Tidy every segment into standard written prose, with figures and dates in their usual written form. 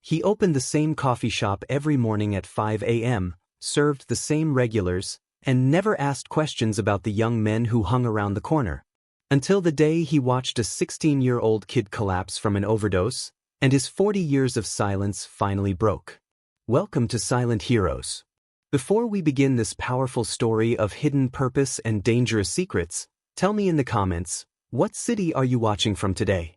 He opened the same coffee shop every morning at 5 a.m., served the same regulars, and never asked questions about the young men who hung around the corner. Until the day he watched a 16-year-old kid collapse from an overdose, and his 40 years of silence finally broke. Welcome to Silent Heroes. Before we begin this powerful story of hidden purpose and dangerous secrets, tell me in the comments, what city are you watching from today?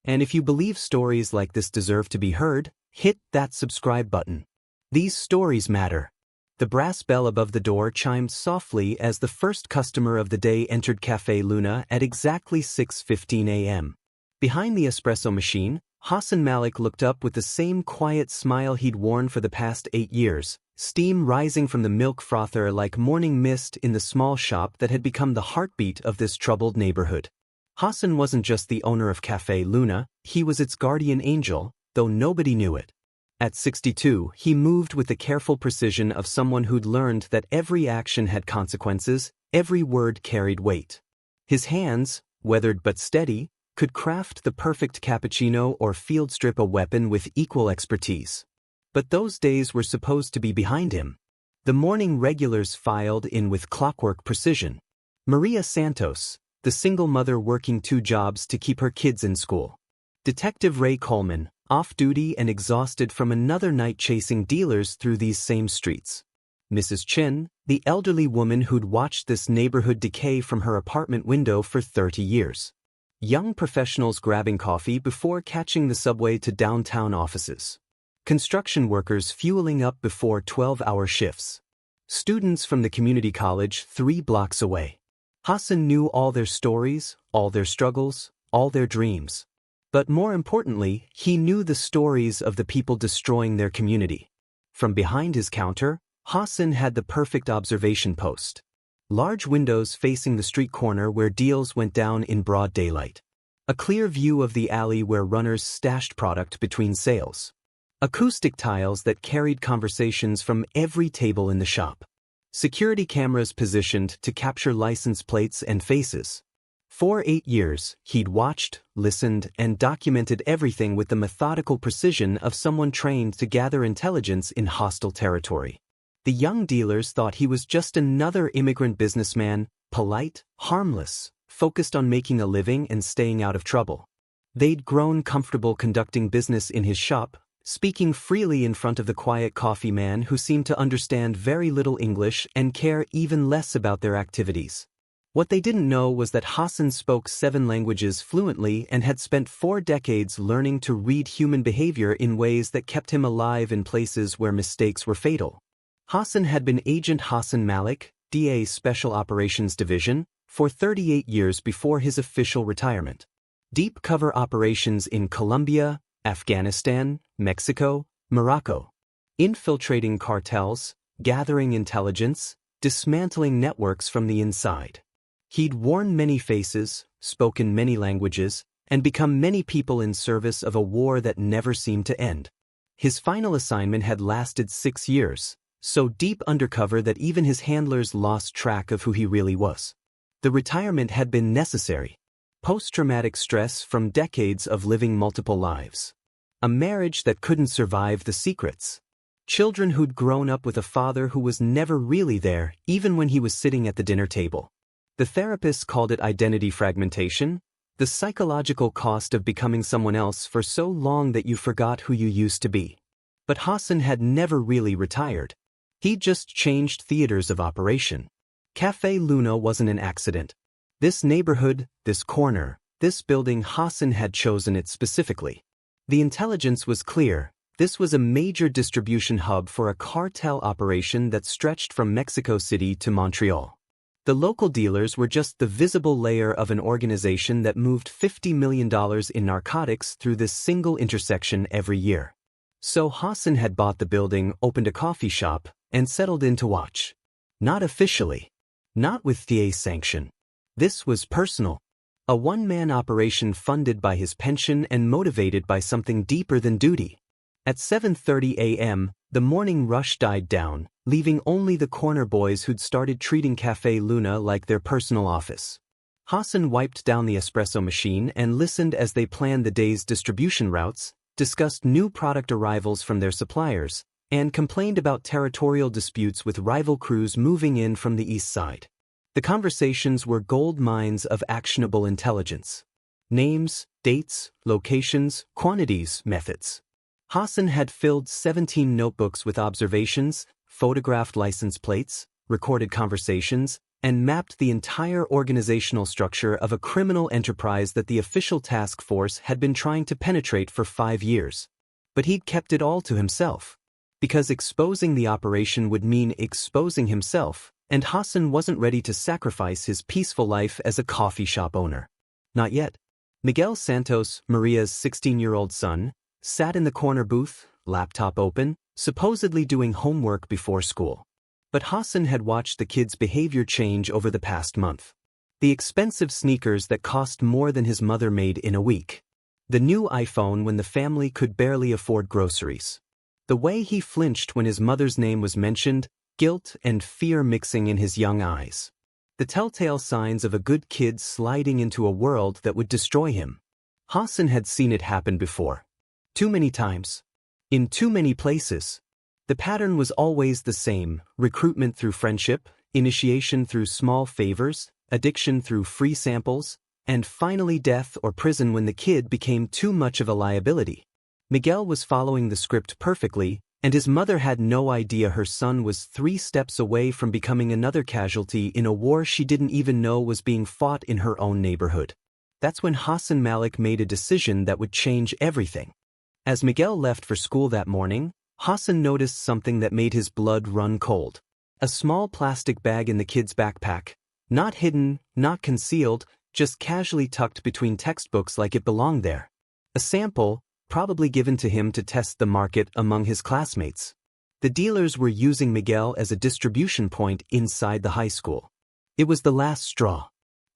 And if you believe stories like this deserve to be heard, hit that subscribe button. These stories matter. The brass bell above the door chimed softly as the first customer of the day entered Café Luna at exactly 6:15 a.m. Behind the espresso machine, Hassan Malik looked up with the same quiet smile he'd worn for the past 8 years, steam rising from the milk frother like morning mist in the small shop that had become the heartbeat of this troubled neighborhood. Hassan wasn't just the owner of Café Luna, he was its guardian angel, though nobody knew it. At 62, he moved with the careful precision of someone who'd learned that every action had consequences, every word carried weight. His hands, weathered but steady, could craft the perfect cappuccino or field strip a weapon with equal expertise. But those days were supposed to be behind him. The morning regulars filed in with clockwork precision. Maria Santos, the single mother working 2 jobs to keep her kids in school. Detective Ray Coleman, off-duty and exhausted from another night chasing dealers through these same streets. Mrs. Chin, the elderly woman who'd watched this neighborhood decay from her apartment window for 30 years. Young professionals grabbing coffee before catching the subway to downtown offices. Construction workers fueling up before 12-hour shifts. Students from the community college 3 blocks away. Hassan knew all their stories, all their struggles, all their dreams. But more importantly, he knew the stories of the people destroying their community. From behind his counter, Hassan had the perfect observation post. Large windows facing the street corner where deals went down in broad daylight. A clear view of the alley where runners stashed product between sales. Acoustic tiles that carried conversations from every table in the shop. Security cameras positioned to capture license plates and faces. For 8 years, he'd watched, listened, and documented everything with the methodical precision of someone trained to gather intelligence in hostile territory. The young dealers thought he was just another immigrant businessman, polite, harmless, focused on making a living and staying out of trouble. They'd grown comfortable conducting business in his shop, speaking freely in front of the quiet coffee man who seemed to understand very little English and care even less about their activities. What they didn't know was that Hassan spoke 7 languages fluently and had spent 4 decades learning to read human behavior in ways that kept him alive in places where mistakes were fatal. Hassan had been Agent Hassan Malik, DA Special Operations Division, for 38 years before his official retirement. Deep cover operations in Colombia, Afghanistan, Mexico, Morocco. Infiltrating cartels, gathering intelligence, dismantling networks from the inside. He'd worn many faces, spoken many languages, and become many people in service of a war that never seemed to end. His final assignment had lasted 6 years, so deep undercover that even his handlers lost track of who he really was. The retirement had been necessary. Post-traumatic stress from decades of living multiple lives. A marriage that couldn't survive the secrets. Children who'd grown up with a father who was never really there, even when he was sitting at the dinner table. The therapists called it identity fragmentation, the psychological cost of becoming someone else for so long that you forgot who you used to be. But Hassan had never really retired. He'd just changed theaters of operation. Café Luna wasn't an accident. This neighborhood, this corner, this building, Hassan had chosen it specifically. The intelligence was clear. This was a major distribution hub for a cartel operation that stretched from Mexico City to Montreal. The local dealers were just the visible layer of an organization that moved $50 million in narcotics through this single intersection every year. So Hassan had bought the building, opened a coffee shop, and settled in to watch. Not officially. Not with DA's sanction. This was personal. A one-man operation funded by his pension and motivated by something deeper than duty. At 7:30 a.m., the morning rush died down, leaving only the corner boys who'd started treating Café Luna like their personal office. Hassan wiped down the espresso machine and listened as they planned the day's distribution routes, discussed new product arrivals from their suppliers, and complained about territorial disputes with rival crews moving in from the east side. The conversations were gold mines of actionable intelligence. Names, dates, locations, quantities, methods. Hassan had filled 17 notebooks with observations, photographed license plates, recorded conversations, and mapped the entire organizational structure of a criminal enterprise that the official task force had been trying to penetrate for 5 years. But he'd kept it all to himself. Because exposing the operation would mean exposing himself, and Hassan wasn't ready to sacrifice his peaceful life as a coffee shop owner. Not yet. Miguel Santos, Maria's 16-year-old son, sat in the corner booth, laptop open, supposedly doing homework before school. But Hassan had watched the kid's behavior change over the past month. The expensive sneakers that cost more than his mother made in a week. The new iPhone when the family could barely afford groceries. The way he flinched when his mother's name was mentioned, guilt and fear mixing in his young eyes. The telltale signs of a good kid sliding into a world that would destroy him. Hassan had seen it happen before. Too many times. In too many places. The pattern was always the same: recruitment through friendship, initiation through small favors, addiction through free samples, and finally death or prison when the kid became too much of a liability. Miguel was following the script perfectly, and his mother had no idea her son was 3 steps away from becoming another casualty in a war she didn't even know was being fought in her own neighborhood. That's when Hassan Malik made a decision that would change everything. As Miguel left for school that morning, Hassan noticed something that made his blood run cold. A small plastic bag in the kid's backpack. Not hidden, not concealed, just casually tucked between textbooks like it belonged there. A sample, probably given to him to test the market among his classmates. The dealers were using Miguel as a distribution point inside the high school. It was the last straw.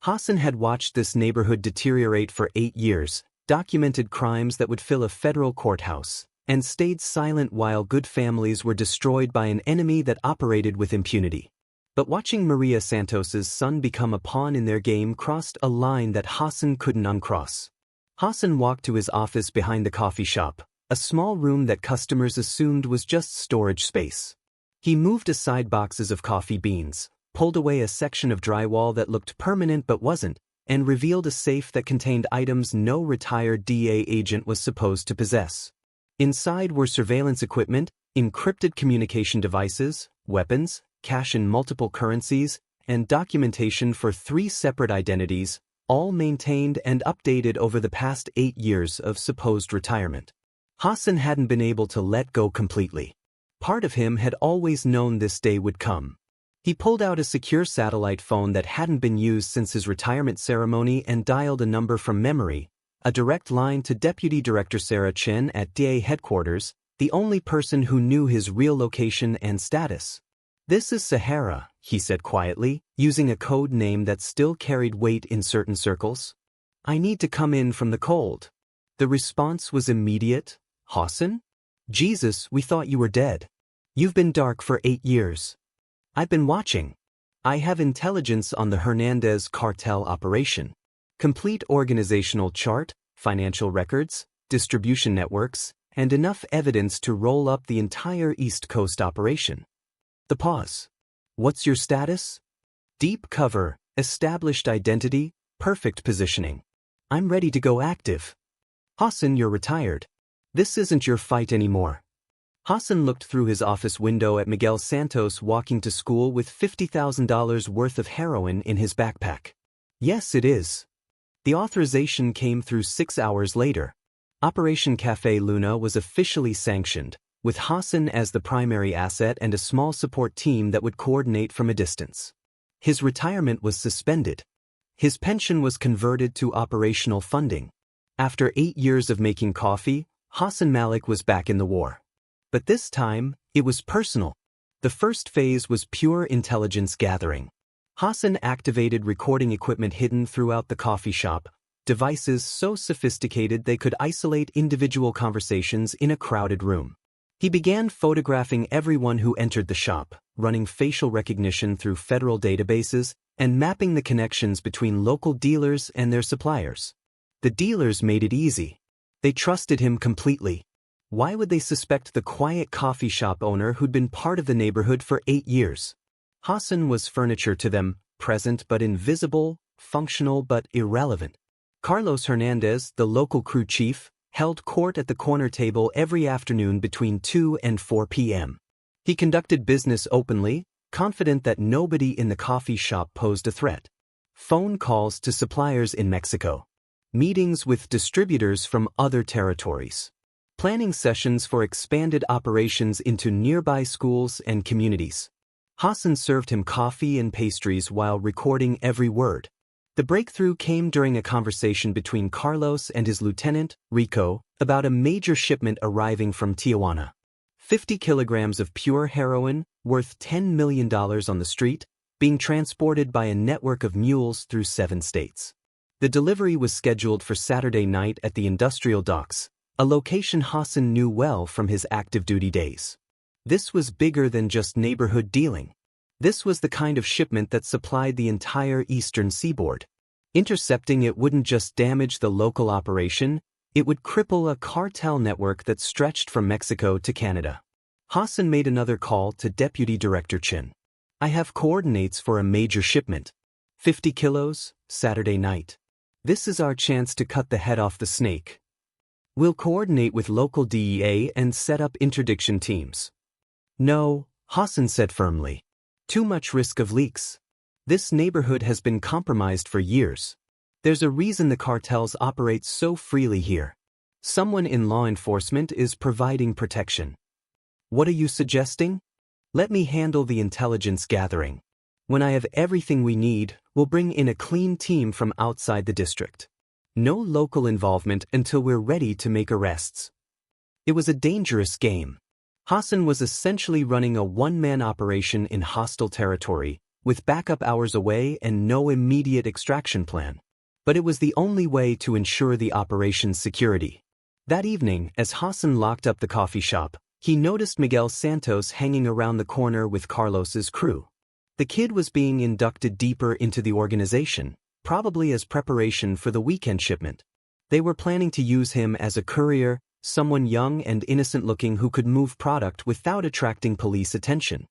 Hassan had watched this neighborhood deteriorate for 8 years, documented crimes that would fill a federal courthouse, and stayed silent while good families were destroyed by an enemy that operated with impunity. But watching Maria Santos's son become a pawn in their game crossed a line that Hassan couldn't uncross. Hassan walked to his office behind the coffee shop, a small room that customers assumed was just storage space. He moved aside boxes of coffee beans, pulled away a section of drywall that looked permanent but wasn't, and revealed a safe that contained items no retired DA agent was supposed to possess. Inside were surveillance equipment, encrypted communication devices, weapons, cash in multiple currencies, and documentation for 3 separate identities, all maintained and updated over the past 8 years of supposed retirement. Hassan hadn't been able to let go completely. Part of him had always known this day would come. He pulled out a secure satellite phone that hadn't been used since his retirement ceremony and dialed a number from memory, a direct line to Deputy Director Sarah Chen at DA headquarters, the only person who knew his real location and status. "This is Sahara," he said quietly, using a code name that still carried weight in certain circles. "I need to come in from the cold." The response was immediate. "Hassan? Jesus, we thought you were dead. You've been dark for 8 years. I've been watching. I have intelligence on the Hernandez cartel operation. Complete organizational chart, financial records, distribution networks, and enough evidence to roll up the entire East Coast operation." The pause. "What's your status?" "Deep cover, established identity, perfect positioning. I'm ready to go active." "Hassan, you're retired. This isn't your fight anymore." Hassan looked through his office window at Miguel Santos walking to school with $50,000 worth of heroin in his backpack. "Yes, it is." The authorization came through 6 hours later. Operation Café Luna was officially sanctioned, with Hassan as the primary asset and a small support team that would coordinate from a distance. His retirement was suspended. His pension was converted to operational funding. After 8 years of making coffee, Hassan Malik was back in the war. But this time, it was personal. The first phase was pure intelligence gathering. Hassan activated recording equipment hidden throughout the coffee shop, devices so sophisticated they could isolate individual conversations in a crowded room. He began photographing everyone who entered the shop, running facial recognition through federal databases, and mapping the connections between local dealers and their suppliers. The dealers made it easy. They trusted him completely. Why would they suspect the quiet coffee shop owner who'd been part of the neighborhood for 8 years? Hassan was furniture to them, present but invisible, functional but irrelevant. Carlos Hernandez, the local crew chief, held court at the corner table every afternoon between 2 and 4 p.m. He conducted business openly, confident that nobody in the coffee shop posed a threat. Phone calls to suppliers in Mexico. Meetings with distributors from other territories. Planning sessions for expanded operations into nearby schools and communities. Hassan served him coffee and pastries while recording every word. The breakthrough came during a conversation between Carlos and his lieutenant, Rico, about a major shipment arriving from Tijuana. 50 kilograms of pure heroin, worth $10 million on the street, being transported by a network of mules through 7 states. The delivery was scheduled for Saturday night at the industrial docks, a location Hassan knew well from his active duty days. This was bigger than just neighborhood dealing. This was the kind of shipment that supplied the entire eastern seaboard. Intercepting it wouldn't just damage the local operation, it would cripple a cartel network that stretched from Mexico to Canada. Hassan made another call to Deputy Director Chin. I have coordinates for a major shipment. 50 kilos, Saturday night. This is our chance to cut the head off the snake. We'll coordinate with local DEA and set up interdiction teams. No, Hassan said firmly. Too much risk of leaks. This neighborhood has been compromised for years. There's a reason the cartels operate so freely here. Someone in law enforcement is providing protection. What are you suggesting? Let me handle the intelligence gathering. When I have everything we need, we'll bring in a clean team from outside the district. No local involvement until we're ready to make arrests. It was a dangerous game. Hassan was essentially running a one-man operation in hostile territory, with backup hours away and no immediate extraction plan. But it was the only way to ensure the operation's security. That evening, as Hassan locked up the coffee shop, he noticed Miguel Santos hanging around the corner with Carlos's crew. The kid was being inducted deeper into the organization, probably as preparation for the weekend shipment. They were planning to use him as a courier, someone young and innocent-looking who could move product without attracting police attention.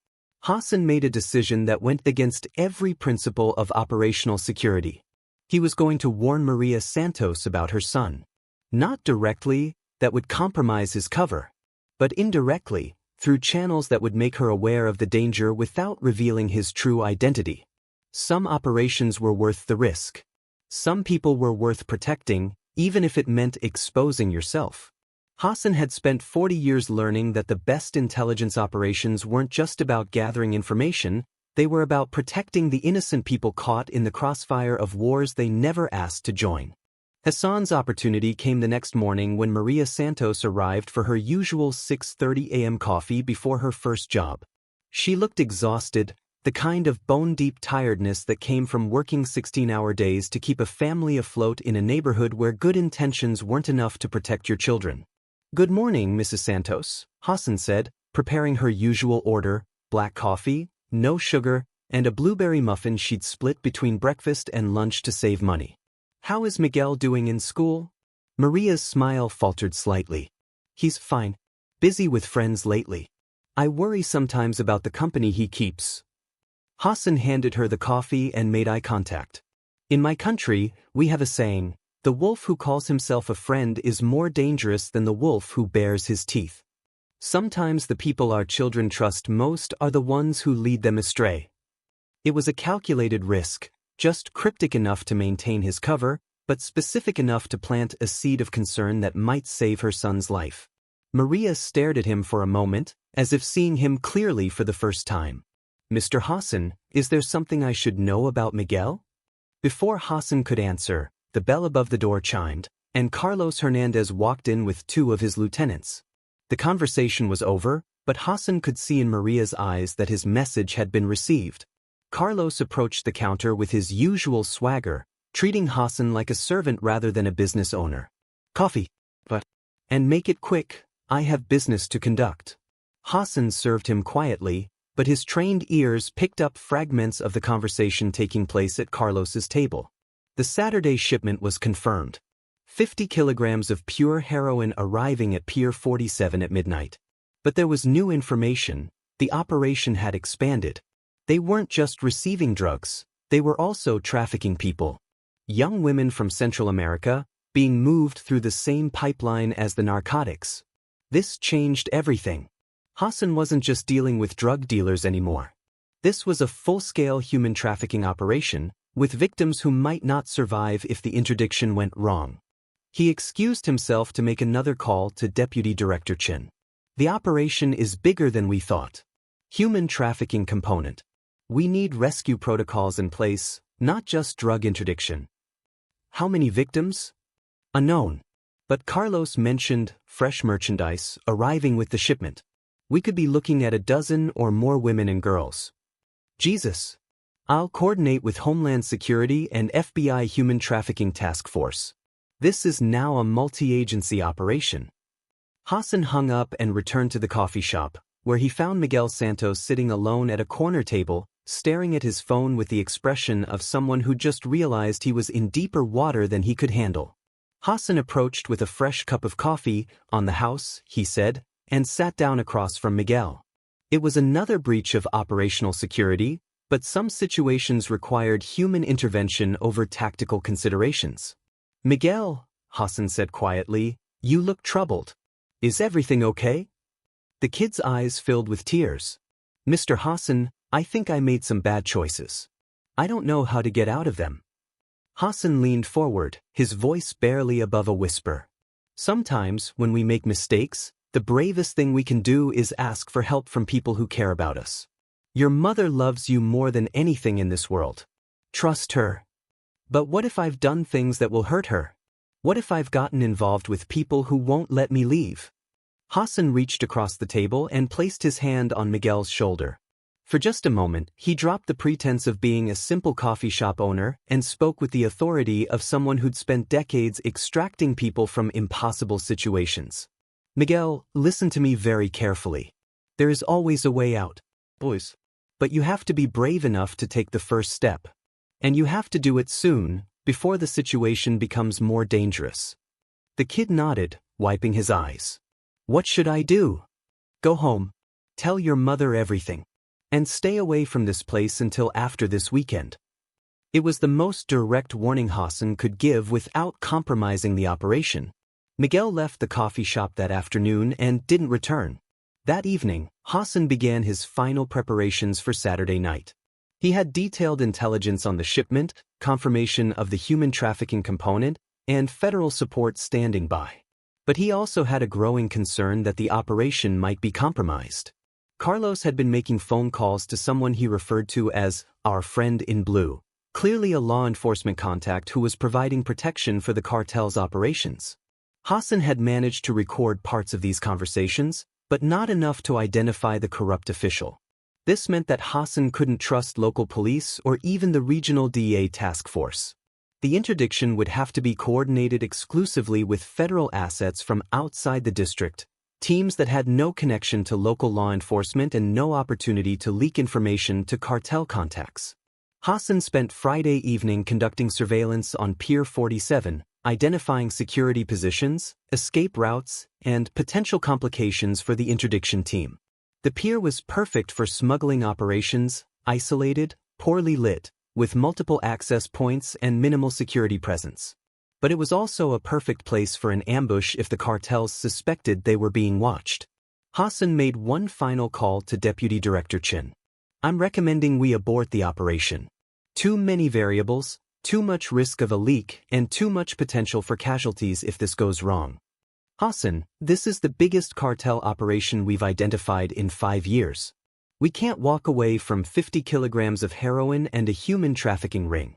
Hassan made a decision that went against every principle of operational security. He was going to warn Maria Santos about her son. Not directly, that would compromise his cover, but indirectly, through channels that would make her aware of the danger without revealing his true identity. Some operations were worth the risk. Some people were worth protecting, even if it meant exposing yourself. Hassan had spent 40 years learning that the best intelligence operations weren't just about gathering information, they were about protecting the innocent people caught in the crossfire of wars they never asked to join. Hassan's opportunity came the next morning when Maria Santos arrived for her usual 6:30 a.m. coffee before her first job. She looked exhausted, the kind of bone-deep tiredness that came from working 16-hour days to keep a family afloat in a neighborhood where good intentions weren't enough to protect your children. Good morning, Mrs. Santos, Hassan said, preparing her usual order, black coffee, no sugar, and a blueberry muffin she'd split between breakfast and lunch to save money. How is Miguel doing in school? Maria's smile faltered slightly. He's fine. Busy with friends lately. I worry sometimes about the company he keeps. Hassan handed her the coffee and made eye contact. In my country, we have a saying, the wolf who calls himself a friend is more dangerous than the wolf who bares his teeth. Sometimes the people our children trust most are the ones who lead them astray. It was a calculated risk, just cryptic enough to maintain his cover, but specific enough to plant a seed of concern that might save her son's life. Maria stared at him for a moment, as if seeing him clearly for the first time. Mr. Hassan, is there something I should know about Miguel? Before Hassan could answer, the bell above the door chimed, and Carlos Hernandez walked in with 2 of his lieutenants. The conversation was over, but Hassan could see in Maria's eyes that his message had been received. Carlos approached the counter with his usual swagger, treating Hassan like a servant rather than a business owner. Coffee, but... And make it quick, I have business to conduct. Hassan served him quietly, but his trained ears picked up fragments of the conversation taking place at Carlos's table. The Saturday shipment was confirmed. 50 kilograms of pure heroin arriving at Pier 47 at midnight. But there was new information. The operation had expanded. They weren't just receiving drugs, they were also trafficking people. Young women from Central America, being moved through the same pipeline as the narcotics. This changed everything. Hassan wasn't just dealing with drug dealers anymore. This was a full-scale human trafficking operation, with victims who might not survive if the interdiction went wrong. He excused himself to make another call to Deputy Director Chin. The operation is bigger than we thought. Human trafficking component. We need rescue protocols in place, not just drug interdiction. How many victims? Unknown. But Carlos mentioned fresh merchandise arriving with the shipment. We could be looking at a dozen or more women and girls. Jesus. I'll coordinate with Homeland Security and FBI Human Trafficking Task Force. This is now a multi-agency operation. Hassan hung up and returned to the coffee shop, where he found Miguel Santos sitting alone at a corner table, staring at his phone with the expression of someone who just realized he was in deeper water than he could handle. Hassan approached with a fresh cup of coffee. On the house, he said, and sat down across from Miguel. It was another breach of operational security, but some situations required human intervention over tactical considerations. Miguel, Hassan said quietly, you look troubled. Is everything okay? The kid's eyes filled with tears. Mr. Hassan, I think I made some bad choices. I don't know how to get out of them. Hassan leaned forward, his voice barely above a whisper. Sometimes, when we make mistakes, the bravest thing we can do is ask for help from people who care about us. Your mother loves you more than anything in this world. Trust her. But what if I've done things that will hurt her? What if I've gotten involved with people who won't let me leave? Hassan reached across the table and placed his hand on Miguel's shoulder. For just a moment, he dropped the pretense of being a simple coffee shop owner and spoke with the authority of someone who'd spent decades extracting people from impossible situations. Miguel, listen to me very carefully. There is always a way out, boys. But you have to be brave enough to take the first step. And you have to do it soon, before the situation becomes more dangerous. The kid nodded, wiping his eyes. What should I do? Go home. Tell your mother everything. And stay away from this place until after this weekend. It was the most direct warning Hassan could give without compromising the operation. Miguel left the coffee shop that afternoon and didn't return. That evening, Hassan began his final preparations for Saturday night. He had detailed intelligence on the shipment, confirmation of the human trafficking component, and federal support standing by. But he also had a growing concern that the operation might be compromised. Carlos had been making phone calls to someone he referred to as our friend in blue, clearly a law enforcement contact who was providing protection for the cartel's operations. Hassan had managed to record parts of these conversations, but not enough to identify the corrupt official. This meant that Hassan couldn't trust local police or even the regional DEA task force. The interdiction would have to be coordinated exclusively with federal assets from outside the district, teams that had no connection to local law enforcement and no opportunity to leak information to cartel contacts. Hassan spent Friday evening conducting surveillance on Pier 47, identifying security positions, escape routes, and potential complications for the interdiction team. The pier was perfect for smuggling operations, isolated, poorly lit, with multiple access points and minimal security presence. But it was also a perfect place for an ambush if the cartels suspected they were being watched. Hassan made one final call to Deputy Director Chin. I'm recommending we abort the operation. Too many variables, too much risk of a leak, and too much potential for casualties if this goes wrong. Hassan, this is the biggest cartel operation we've identified in 5 years. We can't walk away from 50 kilograms of heroin and a human trafficking ring.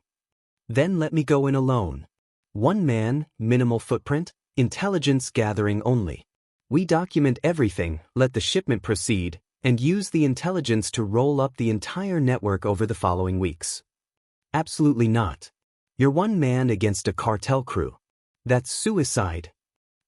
Then let me go in alone. One man, minimal footprint, intelligence gathering only. We document everything, let the shipment proceed, and use the intelligence to roll up the entire network over the following weeks. Absolutely not. You're one man against a cartel crew. That's suicide.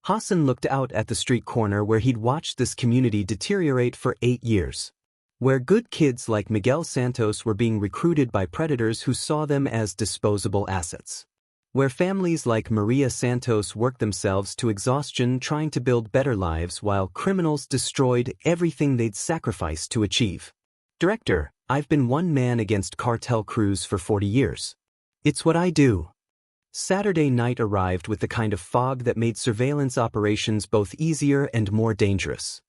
Hassan looked out at the street corner where he'd watched this community deteriorate for 8 years. Where good kids like Miguel Santos were being recruited by predators who saw them as disposable assets. where families like Maria Santos worked themselves to exhaustion trying to build better lives while criminals destroyed everything they'd sacrificed to achieve. Director, I've been one man against cartel crews for 40 years. It's what I do. Saturday night arrived with the kind of fog that made surveillance operations both easier and more dangerous.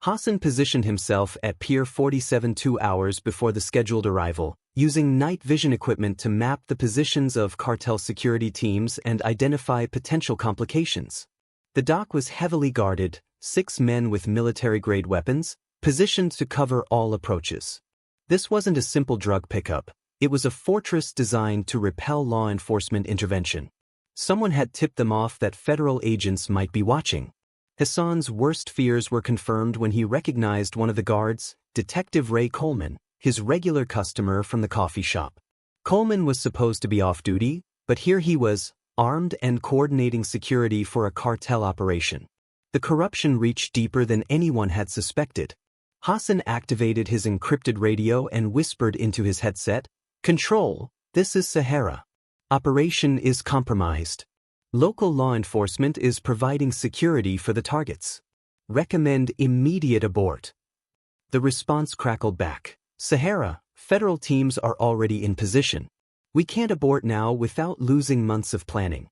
Hassan positioned himself at Pier 47 2 hours before the scheduled arrival, using night vision equipment to map the positions of cartel security teams and identify potential complications. The dock was heavily guarded, 6 men with military-grade weapons, positioned to cover all approaches. This wasn't a simple drug pickup. It was a fortress designed to repel law enforcement intervention. Someone had tipped them off that federal agents might be watching. Hassan's worst fears were confirmed when he recognized one of the guards, Detective Ray Coleman, his regular customer from the coffee shop. Coleman was supposed to be off duty, but here he was, armed and coordinating security for a cartel operation. The corruption reached deeper than anyone had suspected. Hassan activated his encrypted radio and whispered into his headset, "Control, this is Sahara. Operation is compromised. Local law enforcement is providing security for the targets. Recommend immediate abort." The response crackled back. "Sahara, federal teams are already in position. We can't abort now without losing months of planning."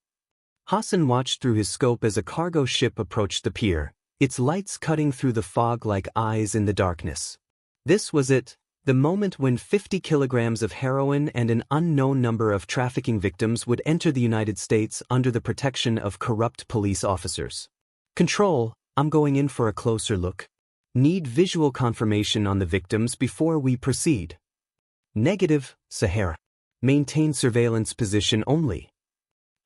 Hassan watched through his scope as a cargo ship approached the pier, its lights cutting through the fog like eyes in the darkness. This was it. The moment when 50 kilograms of heroin and an unknown number of trafficking victims would enter the United States under the protection of corrupt police officers. "Control, I'm going in for a closer look. Need visual confirmation on the victims before we proceed." "Negative, Sahara. Maintain surveillance position only."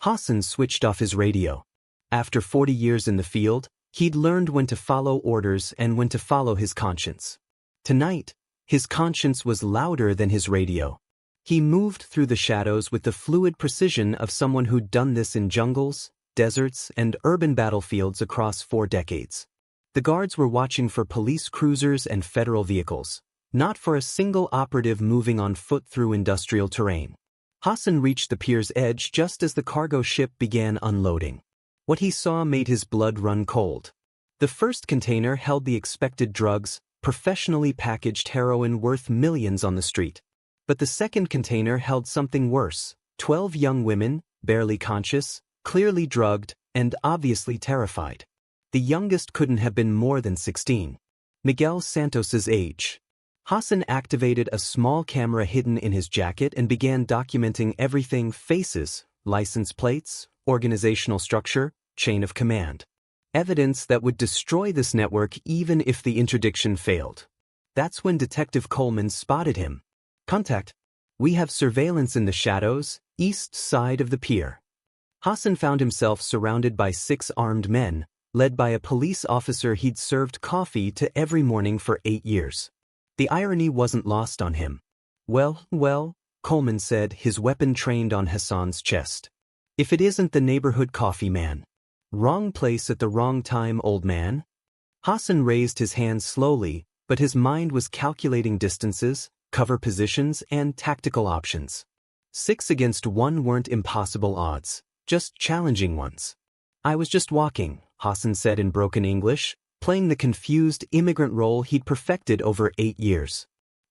Hassan switched off his radio. After 40 years in the field, he'd learned when to follow orders and when to follow his conscience. Tonight, his conscience was louder than his radio. He moved through the shadows with the fluid precision of someone who'd done this in jungles, deserts, and urban battlefields across 4 decades. The guards were watching for police cruisers and federal vehicles, not for a single operative moving on foot through industrial terrain. Hassan reached the pier's edge just as the cargo ship began unloading. What he saw made his blood run cold. The first container held the expected drugs, professionally packaged heroin worth millions on the street. But the second container held something worse, 12 young women, barely conscious, clearly drugged, and obviously terrified. The youngest couldn't have been more than 16. Miguel Santos's age. Hassan activated a small camera hidden in his jacket and began documenting everything: faces, license plates, organizational structure, chain of command. Evidence that would destroy this network even if the interdiction failed. That's when Detective Coleman spotted him. "Contact. We have surveillance in the shadows, east side of the pier." Hassan found himself surrounded by 6 armed men, led by a police officer he'd served coffee to every morning for 8 years. The irony wasn't lost on him. Well, Coleman said, his weapon trained on Hassan's chest. "If it isn't the neighborhood coffee man. Wrong place at the wrong time, old man." Hassan raised his hands slowly, but his mind was calculating distances, cover positions, and tactical options. 6 against 1 weren't impossible odds, just challenging ones. "I was just walking," Hassan said in broken English, playing the confused immigrant role he'd perfected over 8 years.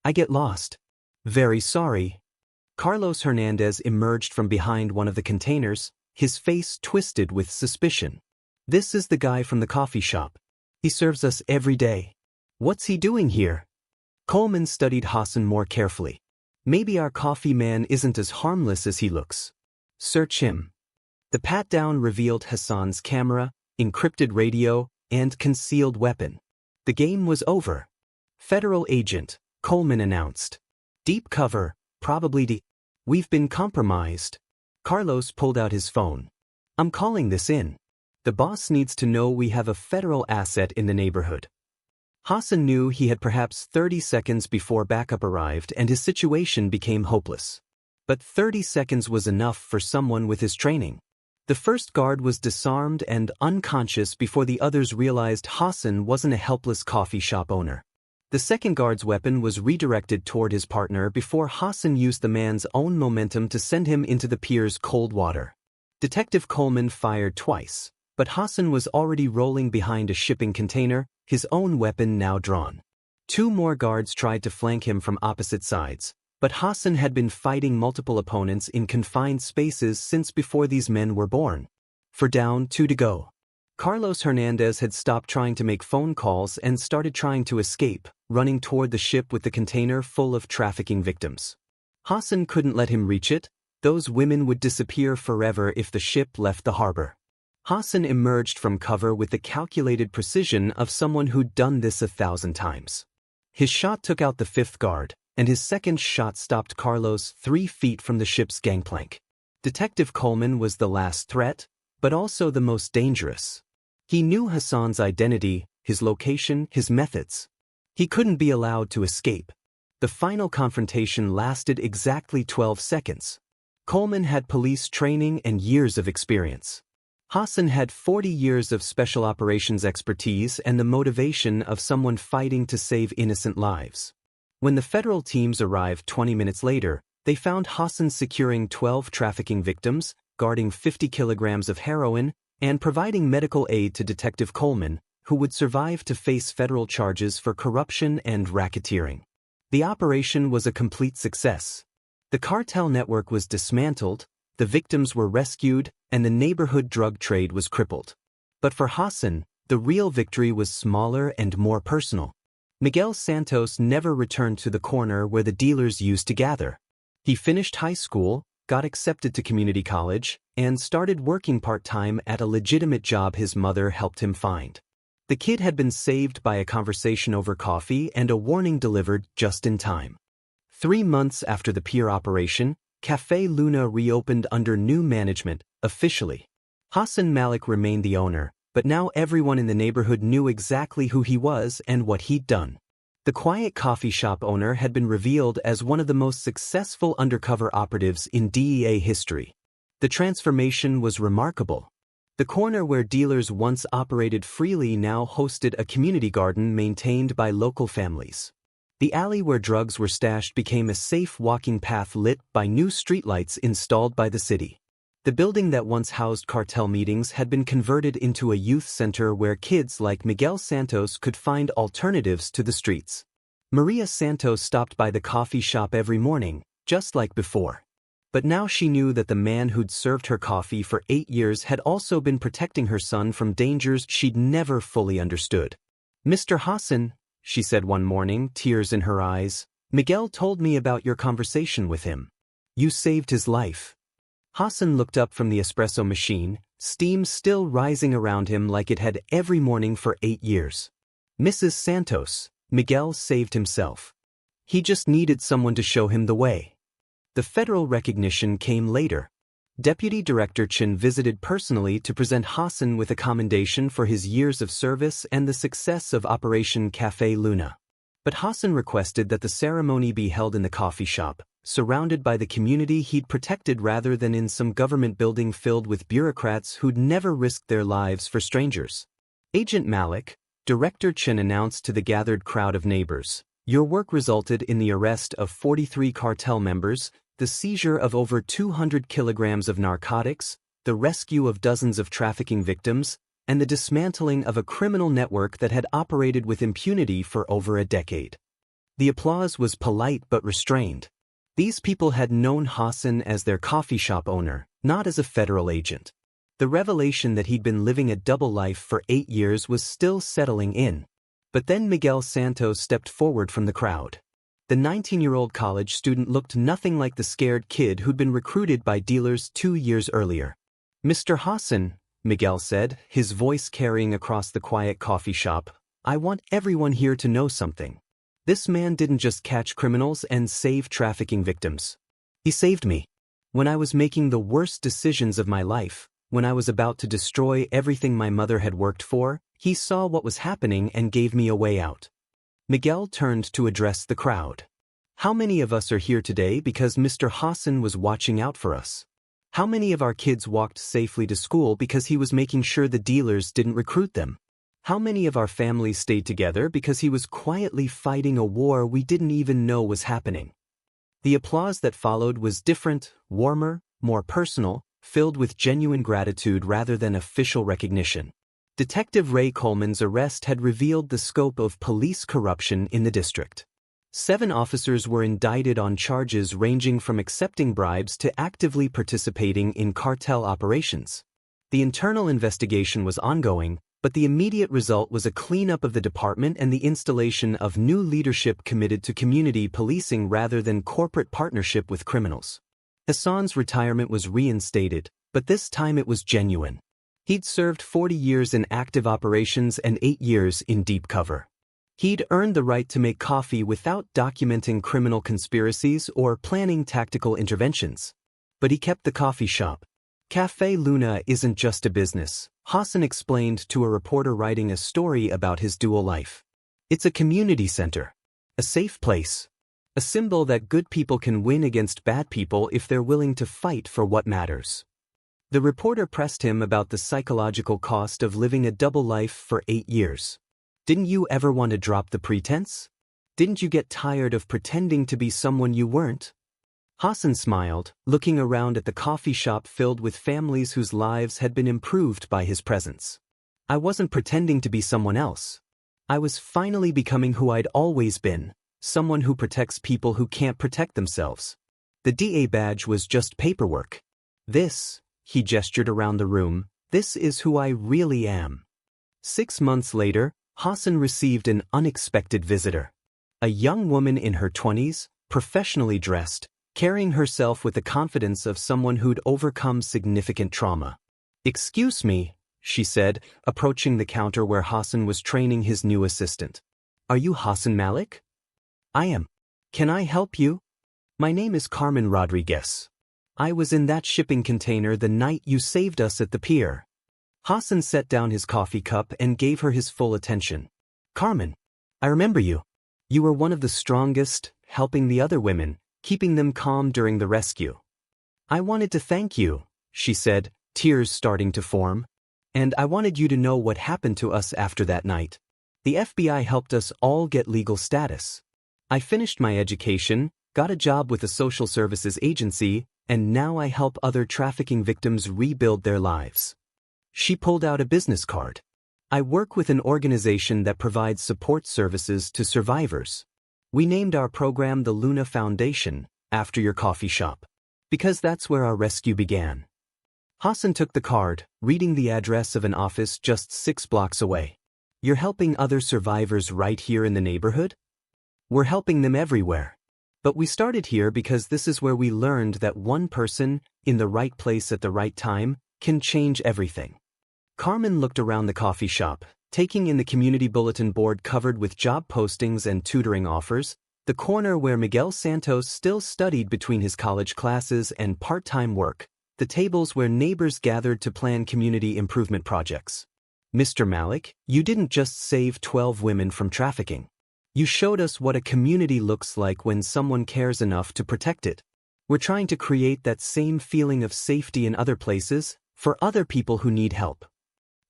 "I get lost." "Very sorry." Carlos Hernandez emerged from behind one of the containers, his face twisted with suspicion. "This is the guy from the coffee shop. He serves us every day. What's he doing here?" Coleman studied Hassan more carefully. "Maybe our coffee man isn't as harmless as he looks. Search him." The pat-down revealed Hassan's camera, encrypted radio, and concealed weapon. The game was over. "Federal agent," Coleman announced. "Deep cover, probably deep. We've been compromised." Carlos pulled out his phone. "I'm calling this in. The boss needs to know we have a federal asset in the neighborhood." Hassan knew he had perhaps 30 seconds before backup arrived and his situation became hopeless. But 30 seconds was enough for someone with his training. The first guard was disarmed and unconscious before the others realized Hassan wasn't a helpless coffee shop owner. The second guard's weapon was redirected toward his partner before Hassan used the man's own momentum to send him into the pier's cold water. Detective Coleman fired twice, but Hassan was already rolling behind a shipping container, his own weapon now drawn. Two more guards tried to flank him from opposite sides, but Hassan had been fighting multiple opponents in confined spaces since before these men were born. For down, 2 to go. Carlos Hernandez had stopped trying to make phone calls and started trying to escape, running toward the ship with the container full of trafficking victims. Hassan couldn't let him reach it. Those women would disappear forever if the ship left the harbor. Hassan emerged from cover with the calculated precision of someone who'd done this 1,000 times. His shot took out the fifth guard, and his second shot stopped Carlos 3 feet from the ship's gangplank. Detective Coleman was the last threat, but also the most dangerous. He knew Hassan's identity, his location, his methods. He couldn't be allowed to escape. The final confrontation lasted exactly 12 seconds. Coleman had police training and years of experience. Hassan had 40 years of special operations expertise and the motivation of someone fighting to save innocent lives. When the federal teams arrived 20 minutes later, they found Hassan securing 12 trafficking victims, guarding 50 kilograms of heroin, and providing medical aid to Detective Coleman, who would survive to face federal charges for corruption and racketeering. The operation was a complete success. The cartel network was dismantled, the victims were rescued, and the neighborhood drug trade was crippled. But for Hassan, the real victory was smaller and more personal. Miguel Santos never returned to the corner where the dealers used to gather. He finished high school, got accepted to community college, and started working part-time at a legitimate job his mother helped him find. The kid had been saved by a conversation over coffee and a warning delivered just in time. 3 months after the pier operation, Café Luna reopened under new management, officially. Hassan Malik remained the owner, but now everyone in the neighborhood knew exactly who he was and what he'd done. The quiet coffee shop owner had been revealed as one of the most successful undercover operatives in DEA history. The transformation was remarkable. The corner where dealers once operated freely now hosted a community garden maintained by local families. The alley where drugs were stashed became a safe walking path lit by new streetlights installed by the city. The building that once housed cartel meetings had been converted into a youth center where kids like Miguel Santos could find alternatives to the streets. Maria Santos stopped by the coffee shop every morning, just like before. But now she knew that the man who'd served her coffee for 8 years had also been protecting her son from dangers she'd never fully understood. "Mr. Hassan," she said one morning, tears in her eyes, "Miguel told me about your conversation with him. You saved his life." Hassan looked up from the espresso machine, steam still rising around him like it had every morning for 8 years. "Mrs. Santos, Miguel saved himself. He just needed someone to show him the way." The federal recognition came later. Deputy Director Chin visited personally to present Hassan with a commendation for his years of service and the success of Operation Café Luna. But Hassan requested that the ceremony be held in the coffee shop, surrounded by the community he'd protected rather than in some government building filled with bureaucrats who'd never risked their lives for strangers. "Agent Malik," Director Chin announced to the gathered crowd of neighbors, "your work resulted in the arrest of 43 cartel members, the seizure of over 200 kilograms of narcotics, the rescue of dozens of trafficking victims, and the dismantling of a criminal network that had operated with impunity for over a decade." The applause was polite but restrained. These people had known Hassan as their coffee shop owner, not as a federal agent. The revelation that he'd been living a double life for 8 years was still settling in. But then Miguel Santos stepped forward from the crowd. The 19-year-old college student looked nothing like the scared kid who'd been recruited by dealers 2 years earlier. "Mr. Hassan," Miguel said, his voice carrying across the quiet coffee shop, "I want everyone here to know something. This man didn't just catch criminals and save trafficking victims. He saved me. When I was making the worst decisions of my life, when I was about to destroy everything my mother had worked for, he saw what was happening and gave me a way out." Miguel turned to address the crowd. "How many of us are here today because Mr. Hassan was watching out for us? How many of our kids walked safely to school because he was making sure the dealers didn't recruit them? How many of our families stayed together because he was quietly fighting a war we didn't even know was happening?" The applause that followed was different, warmer, more personal, filled with genuine gratitude rather than official recognition. Detective Ray Coleman's arrest had revealed the scope of police corruption in the district. 7 officers were indicted on charges ranging from accepting bribes to actively participating in cartel operations. The internal investigation was ongoing, but the immediate result was a cleanup of the department and the installation of new leadership committed to community policing rather than corporate partnership with criminals. Hassan's retirement was reinstated, but this time it was genuine. He'd served 40 years in active operations and 8 years in deep cover. He'd earned the right to make coffee without documenting criminal conspiracies or planning tactical interventions. But he kept the coffee shop. Café Luna isn't just a business, Hassan explained to a reporter writing a story about his dual life. It's a community center. A safe place. A symbol that good people can win against bad people if they're willing to fight for what matters. The reporter pressed him about the psychological cost of living a double life for 8 years. Didn't you ever want to drop the pretense? Didn't you get tired of pretending to be someone you weren't? Hassan smiled, looking around at the coffee shop filled with families whose lives had been improved by his presence. I wasn't pretending to be someone else. I was finally becoming who I'd always been, someone who protects people who can't protect themselves. The DA badge was just paperwork. This, he gestured around the room, this is who I really am. 6 months later, Hassan received an unexpected visitor. A young woman in her 20s, professionally dressed, carrying herself with the confidence of someone who'd overcome significant trauma. "Excuse me," she said, approaching the counter where Hassan was training his new assistant. "Are you Hassan Malik?" "I am. Can I help you?" "My name is Carmen Rodriguez. I was in that shipping container the night you saved us at the pier." Hassan set down his coffee cup and gave her his full attention. "Carmen, I remember you. You were one of the strongest, helping the other women, keeping them calm during the rescue." "I wanted to thank you," she said, tears starting to form. "And I wanted you to know what happened to us after that night. The FBI helped us all get legal status. I finished my education, got a job with a social services agency, and now I help other trafficking victims rebuild their lives." She pulled out a business card. "I work with an organization that provides support services to survivors. We named our program the Luna Foundation, after your coffee shop. Because that's where our rescue began." Hassan took the card, reading the address of an office just 6 blocks away. "You're helping other survivors right here in the neighborhood?" "We're helping them everywhere. But we started here because this is where we learned that one person, in the right place at the right time, can change everything." Carmen looked around the coffee shop, taking in the community bulletin board covered with job postings and tutoring offers, the corner where Miguel Santos still studied between his college classes and part-time work, the tables where neighbors gathered to plan community improvement projects. "Mr. Malik, you didn't just save 12 women from trafficking. You showed us what a community looks like when someone cares enough to protect it. We're trying to create that same feeling of safety in other places, for other people who need help."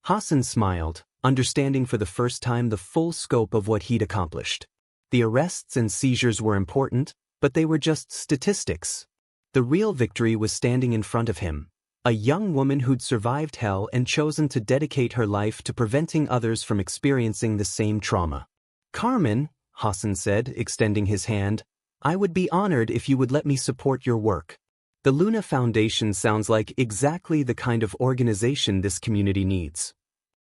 Hassan smiled, understanding for the first time the full scope of what he'd accomplished. The arrests and seizures were important, but they were just statistics. The real victory was standing in front of him, a young woman who'd survived hell and chosen to dedicate her life to preventing others from experiencing the same trauma. "Carmen," Hassan said, extending his hand, "I would be honored if you would let me support your work. The Luna Foundation sounds like exactly the kind of organization this community needs."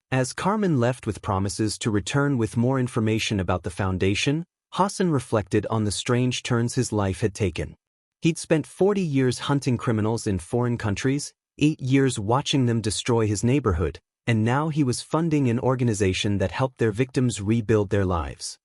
As Carmen left with promises to return with more information about the foundation, Hassan reflected on the strange turns his life had taken. He'd spent 40 years hunting criminals in foreign countries, 8 years watching them destroy his neighborhood, and now he was funding an organization that helped their victims rebuild their lives.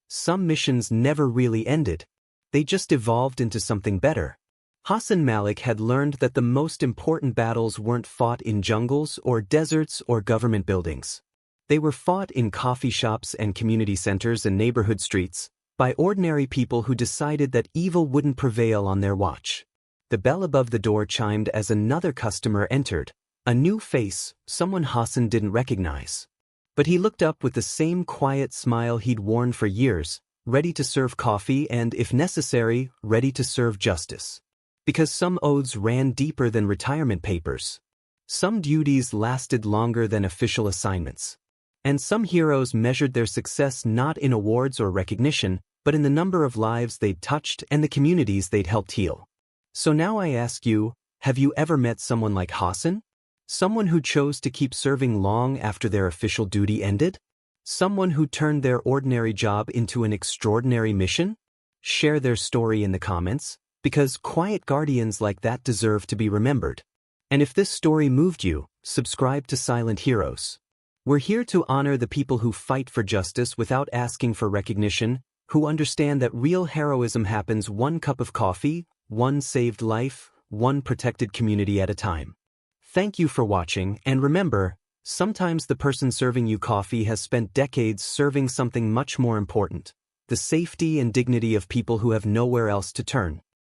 Some missions never really ended. They just evolved into something better. Hassan Malik had learned that the most important battles weren't fought in jungles or deserts or government buildings. They were fought in coffee shops and community centers and neighborhood streets, by ordinary people who decided that evil wouldn't prevail on their watch. The bell above the door chimed as another customer entered, a new face, someone Hassan didn't recognize. But he looked up with the same quiet smile he'd worn for years, ready to serve coffee and, if necessary, ready to serve justice. Because some oaths ran deeper than retirement papers. Some duties lasted longer than official assignments. And some heroes measured their success not in awards or recognition, but in the number of lives they'd touched and the communities they'd helped heal. So now I ask you, have you ever met someone like Hassan? Someone who chose to keep serving long after their official duty ended? Someone who turned their ordinary job into an extraordinary mission? Share their story in the comments, because quiet guardians like that deserve to be remembered. And if this story moved you, subscribe to Silent Heroes. We're here to honor the people who fight for justice without asking for recognition, who understand that real heroism happens one cup of coffee, one saved life, one protected community at a time. Thank you for watching, and remember, sometimes the person serving you coffee has spent decades serving something much more important: the safety and dignity of people who have nowhere else to turn.